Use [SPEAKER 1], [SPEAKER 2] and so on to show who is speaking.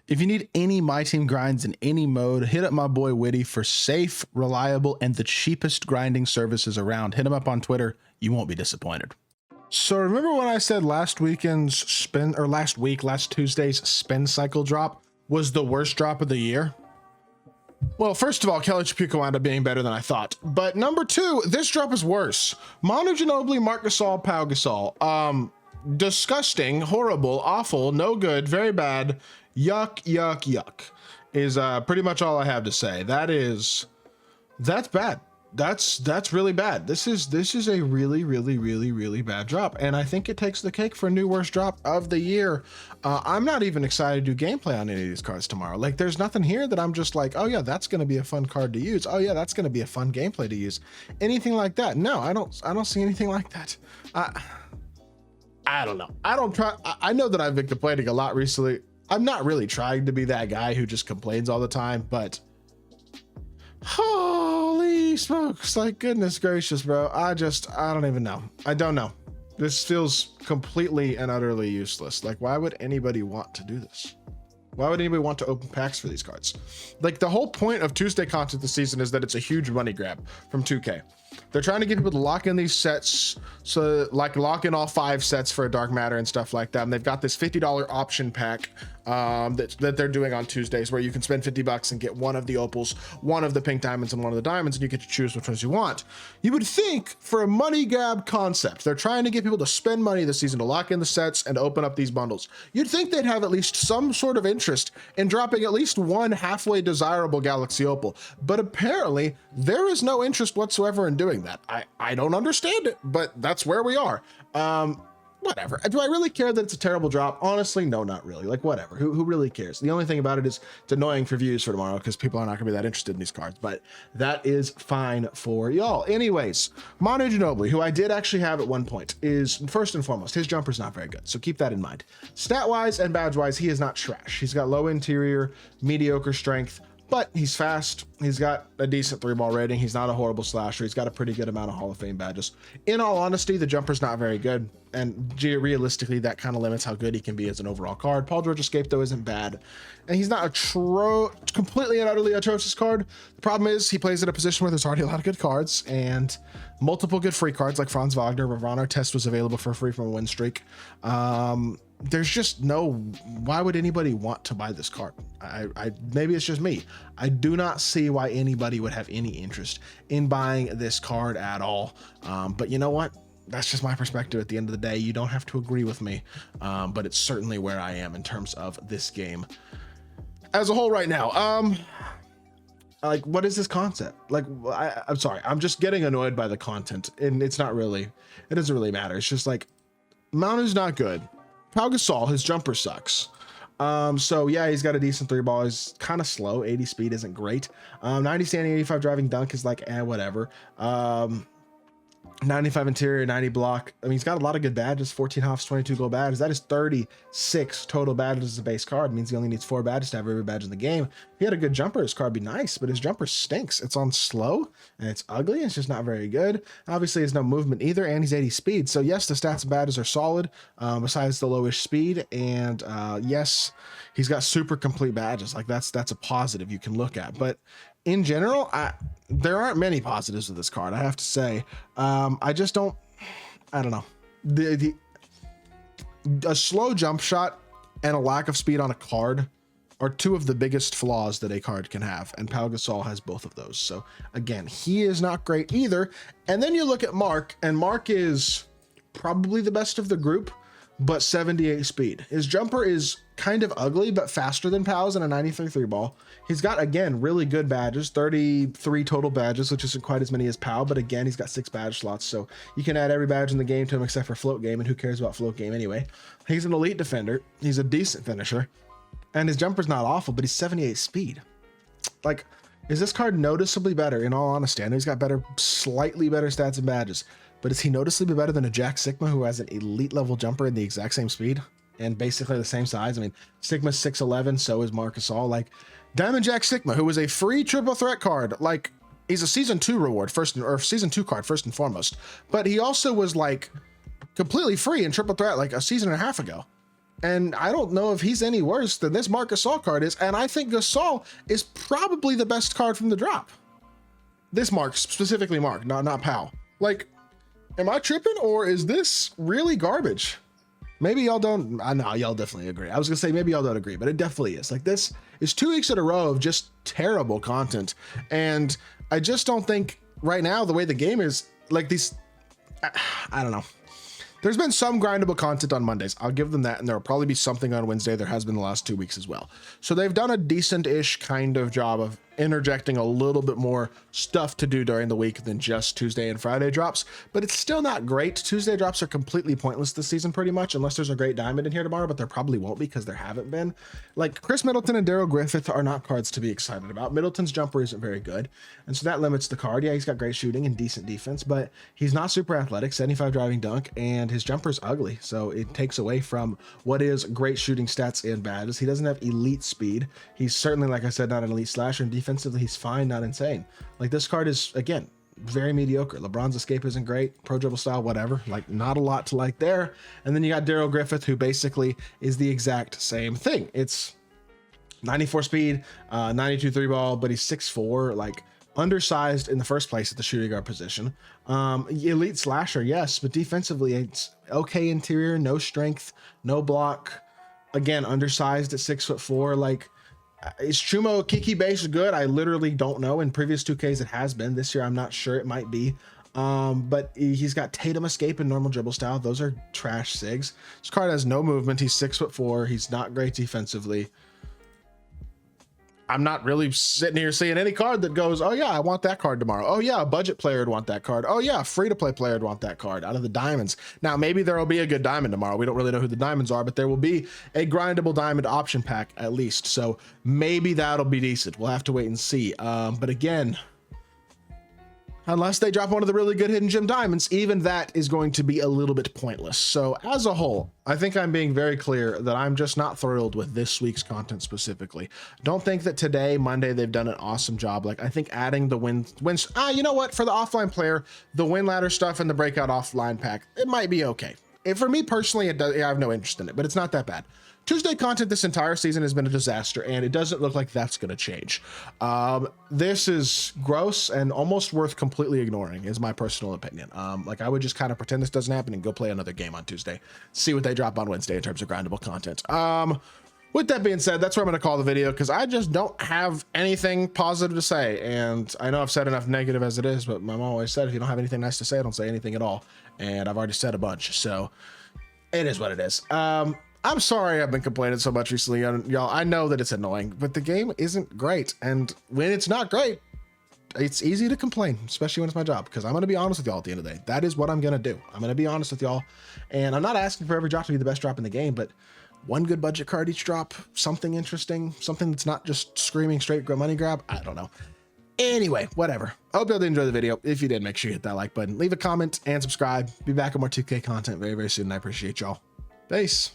[SPEAKER 1] If you need any My Team grinds in any mode, hit up my boy Witty for safe, reliable, and the cheapest grinding services around. Hit him up on Twitter. You won't be disappointed. So remember when I said last Tuesday's spin cycle drop was the worst drop of the year? Well, first of all, Kelly Chapuco wound up being better than I thought. But number two, this drop is worse. Manu Ginobili, Marc Gasol, Pau Gasol. Disgusting, horrible, awful, no good, very bad, yuck, yuck, yuck is pretty much all I have to say. That's bad. That's really bad. This is a really bad drop, and I think it takes the cake for new worst drop of the year. I'm not even excited to do gameplay on any of these cards tomorrow. Like, there's nothing here that I'm just like, oh yeah, that's going to be a fun card to use. Oh yeah, that's going to be a fun gameplay to use. Anything like that? No, I don't see anything like that. I don't know. I know that I've been complaining a lot recently. I'm not really trying to be that guy who just complains all the time, but holy smokes, like, goodness gracious, bro. I don't even know. I don't know. This feels completely and utterly useless. Like, why would anybody want to do this? Why would anybody want to open packs for these cards? Like, the whole point of Tuesday content this season is that it's a huge money grab from 2K. They're trying to get people to lock in these sets, so like lock in all 5 sets for a Dark Matter and stuff like that. And they've got this $50 option pack that they're doing on Tuesdays, where you can spend $50 and get one of the opals, one of the pink diamonds, and one of the diamonds, and you get to choose which ones you want. You would think, for a money grab concept, they're trying to get people to spend money this season to lock in the sets and open up these bundles. You'd think they'd have at least some sort of interest in dropping at least one halfway desirable Galaxy Opal, but apparently there is no interest whatsoever in doing that. I don't understand it, but that's where we are. Whatever. Do I really care that it's a terrible drop? Honestly, no, not really. Like, whatever. Who really cares? The only thing about it is it's annoying for views for tomorrow because people are not gonna be that interested in these cards, but that is fine for y'all. Anyways, Manu Ginobili, who I did actually have at one point, is first and foremost, his jumper's not very good, so keep that in mind. Stat-wise and badge-wise, he is not trash. He's got low interior, mediocre strength, but he's fast. He's got a decent 3-ball rating. He's not a horrible slasher. He's got a pretty good amount of Hall of Fame badges. In all honesty, the jumper's not very good, and realistically, that kind of limits how good he can be as an overall card. Paul George Escape, though, isn't bad, and he's not a completely and utterly atrocious card. The problem is he plays at a position where there's already a lot of good cards and multiple good free cards, like Franz Wagner. Ron Artest was available for free from a win streak. There's just no, why would anybody want to buy this card? Maybe it's just me. I do not see why anybody would have any interest in buying this card at all. But you know what? That's just my perspective at the end of the day. You don't have to agree with me, but it's certainly where I am in terms of this game as a whole right now. Like, what is this concept? Like, I'm sorry, I'm just getting annoyed by the content, and it doesn't really matter. It's just like, Manu's not good. Pau Gasol, his jumper sucks. So yeah, he's got a decent 3-ball. He's kind of slow. 80 speed isn't great. 90 standing, 85 driving dunk is like, whatever. 95 interior, 90 block. I mean, he's got a lot of good badges, 14 hops, 22 gold badges. That is 36 total badges as a base card. It means he only needs 4 badges to have every badge in the game. If he had a good jumper, his card would be nice, but his jumper stinks. It's on slow and it's ugly. It's just not very good. Obviously, he has no movement either, and he's 80 speed. So yes, the stats and badges are solid, besides the lowish speed. And yes, he's got super complete badges. Like, that's a positive you can look at. But in general, there aren't many positives of this card, I have to say. I don't know. A slow jump shot and a lack of speed on a card are two of the biggest flaws that a card can have, and Pau Gasol has both of those. So again, he is not great either. And then you look at Mark, and Mark is probably the best of the group, but 78 speed. His jumper is kind of ugly, but faster than Pau's, and a 93 3-ball. He's got, again, really good badges, 33 total badges, which isn't quite as many as Pau, but again, he's got 6 badge slots, so you can add every badge in the game to him except for float game, and who cares about float game anyway? He's an elite defender. He's a decent finisher, and his jumper's not awful, but he's 78 speed. Like, is this card noticeably better? In all honesty, I know he's got slightly better stats and badges, but is he noticeably better than a Jack Sigma who has an elite level jumper and the exact same speed and basically the same size? I mean, Sigma's 6'11", so is Marc Gasol. Like, Diamond Jack Sigma, who was a free triple threat card, like, he's a season 2 reward season 2 card first and foremost, but he also was like completely free in triple threat like a season and a half ago. And I don't know if he's any worse than this Marc Gasol card is. And I think Gasol is probably the best card from the drop. This Marc, specifically Marc, not Pau. Like, am I tripping, or is this really garbage? Maybe y'all don't. I know y'all definitely agree. I was gonna say maybe y'all don't agree, but it definitely is. Like, this is 2 weeks in a row of just terrible content. And I just don't think right now, the way the game is, like, these, I don't know. There's been some grindable content on Mondays. I'll give them that. And there'll probably be something on Wednesday. There has been the last 2 weeks as well. So they've done a decent-ish kind of job of interjecting a little bit more stuff to do during the week than just Tuesday and Friday drops, but it's still not great. Tuesday drops are completely pointless this season pretty much, unless there's a great diamond in here tomorrow, but there probably won't be because there haven't been. Like, Khris Middleton and Darrell Griffith are not cards to be excited about. Middleton's jumper isn't very good, and so that limits the card. Yeah, he's got great shooting and decent defense, but he's not super athletic, 75 driving dunk, and his jumper's ugly, so it takes away from what is great shooting stats and bad. He doesn't have elite speed. He's certainly, like I said, not an elite slasher, and defensively he's fine, not insane. Like, this card is, again, very mediocre. LeBron's escape isn't great, pro dribble style, whatever, like, not a lot to like there. And then you got Darrell Griffith, who basically is the exact same thing. It's 94 speed, 92 three ball, but he's 6'4", like, undersized in the first place at the shooting guard position. Elite slasher, yes, but defensively it's okay interior, no strength, no block. Again, undersized at 6'4". Like, is Chumo Kiki base good? I literally don't know. In previous 2Ks it has been. This year I'm not sure, it might be. But he's got Tatum escape and normal dribble style. Those are trash sigs. This card has no movement. He's 6'4". He's not great defensively. I'm not really sitting here seeing any card that goes, oh yeah, I want that card tomorrow. Oh yeah, a budget player would want that card. Oh yeah, a free-to-play player would want that card out of the diamonds. Now, maybe there will be a good diamond tomorrow. We don't really know who the diamonds are, but there will be a grindable diamond option pack at least. So maybe that'll be decent. We'll have to wait and see. But again, unless they drop one of the really good hidden gem diamonds, even that is going to be a little bit pointless. So as a whole, I think I'm being very clear that I'm just not thrilled with this week's content specifically. Don't think that today, Monday, they've done an awesome job. Like, I think adding the wins, you know what? For the offline player, the win ladder stuff and the breakout offline pack, it might be okay. For me personally, I have no interest in it, but it's not that bad. Tuesday content this entire season has been a disaster, and it doesn't look like that's going to change. This is gross and almost worth completely ignoring, is my personal opinion. Like, I would just kind of pretend this doesn't happen and go play another game on Tuesday, see what they drop on Wednesday in terms of grindable content. With that being said, that's where I'm going to call the video, because I just don't have anything positive to say. And I know I've said enough negative as it is, but my mom always said, if you don't have anything nice to say, don't say anything at all. And I've already said a bunch, so it is what it is. I'm sorry I've been complaining so much recently, y'all. I know that it's annoying, but the game isn't great. And when it's not great, it's easy to complain, especially when it's my job, because I'm going to be honest with y'all at the end of the day. That is what I'm going to do. I'm going to be honest with y'all. And I'm not asking for every drop to be the best drop in the game, but one good budget card each drop, something interesting, something that's not just screaming straight money grab. I don't know. Anyway, whatever. I hope y'all did enjoy the video. If you did, make sure you hit that like button, leave a comment, and subscribe. Be back with more 2K content very, very soon. I appreciate y'all. Peace.